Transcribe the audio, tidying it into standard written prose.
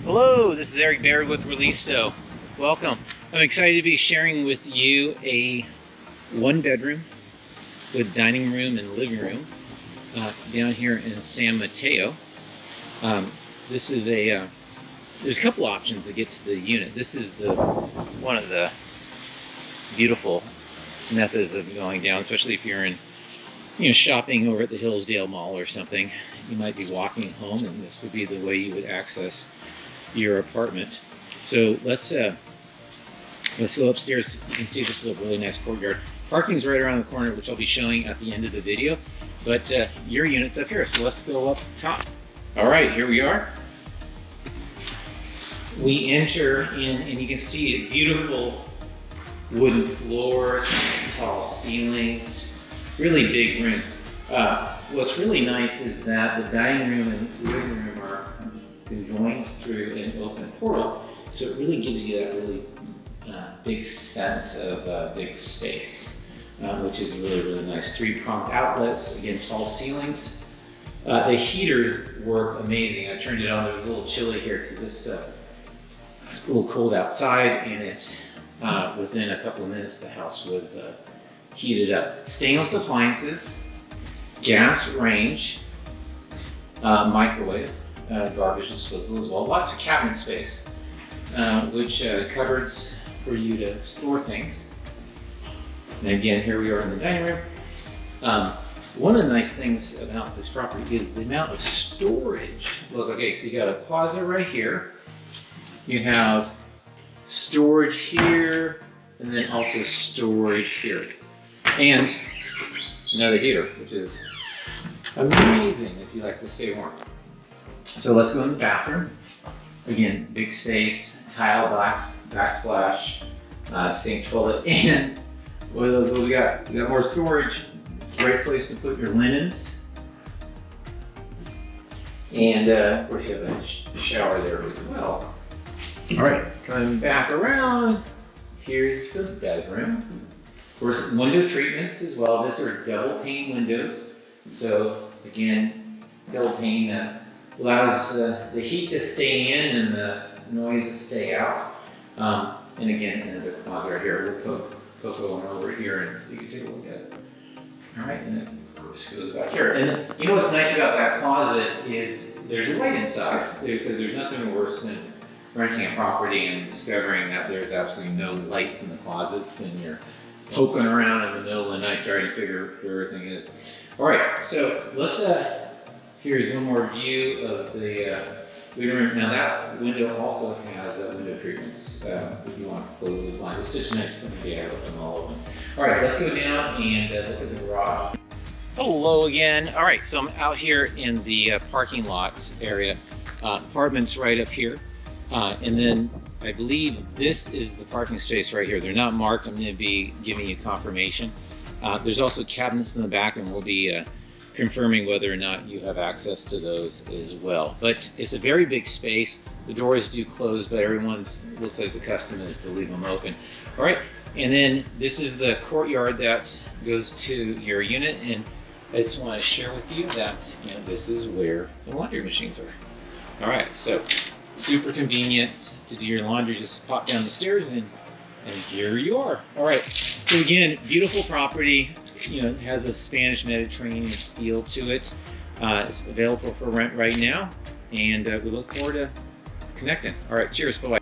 Hello, this is Eric Baird with ReLISTO. Welcome. I'm excited to be sharing with you a one-bedroom with dining room and living room down here in San Mateo. This is there's a couple options to get to the unit. This is one of the beautiful methods of going down, especially if you're in shopping over at the Hillsdale Mall or something. You might be walking home, and this would be the way you would access your apartment. So let's go upstairs. You can see this is a really nice courtyard. Parking's right around the corner, which I'll be showing at the end of the video, but your unit's up here, so let's go up top. All right, here we are. We enter in, and you can see beautiful wooden floors, tall ceilings, really big rooms. What's really nice is that the dining room and living room are conjoined through an open portal, so it really gives you that really big sense of big space, which is really nice. Three-pronged outlets, again, tall ceilings. The heaters work amazing. I turned it on. It was a little chilly here because it's a little cold outside, and within a couple of minutes the house was heated up. Stainless appliances, gas range, microwave, garbage disposal as well. Lots of cabinet space, which cupboards for you to store things. And again, here we are in the dining room. One of the nice things about this property is the amount of storage. Look, okay, so you got a closet right here. You have storage here, and then also storage here. And another heater, which is amazing if you like to stay warm. So let's go in the bathroom. Again, big space, tile backsplash, sink, toilet, and what we got? We got more storage. Great place to put your linens. And of course you have a shower there as well. All right, coming back around, here's the bedroom. Of course, window treatments as well. These are double pane windows. So again, double pane allows the heat to stay in and the noise to stay out. And again, another closet right here. We'll Coco went over here, and so you can take a look at it. All right, and then of course goes back here. And you know what's nice about that closet is there's a light inside, because there's nothing worse than renting a property and discovering that there's absolutely no lights in the closets, and you're poking around in the middle of the night trying to figure out where everything is. All right, so let's, here's one more view of the living room. Now that window also has window treatments if you want to close those blinds. It's such a nice thing to have them all open. All right, let's go down and look at the garage. Hello again. All right, so I'm out here in the parking lot area. Apartment's right up here. And then I believe this is the parking space right here. They're not marked. I'm going to be giving you confirmation. There's also cabinets in the back, and we'll be confirming whether or not you have access to those as well. But it's a very big space. The doors do close, but looks like the custom is to leave them open. All right, and then this is the courtyard that goes to your unit, and I just want to share with you that this is where the laundry machines are. All right, so super convenient to do your laundry. Just pop down the stairs and here you are. All right, so again, beautiful property. It has a Spanish Mediterranean feel to it. It's available for rent right now, and we look forward to connecting. All right, cheers, bye-bye.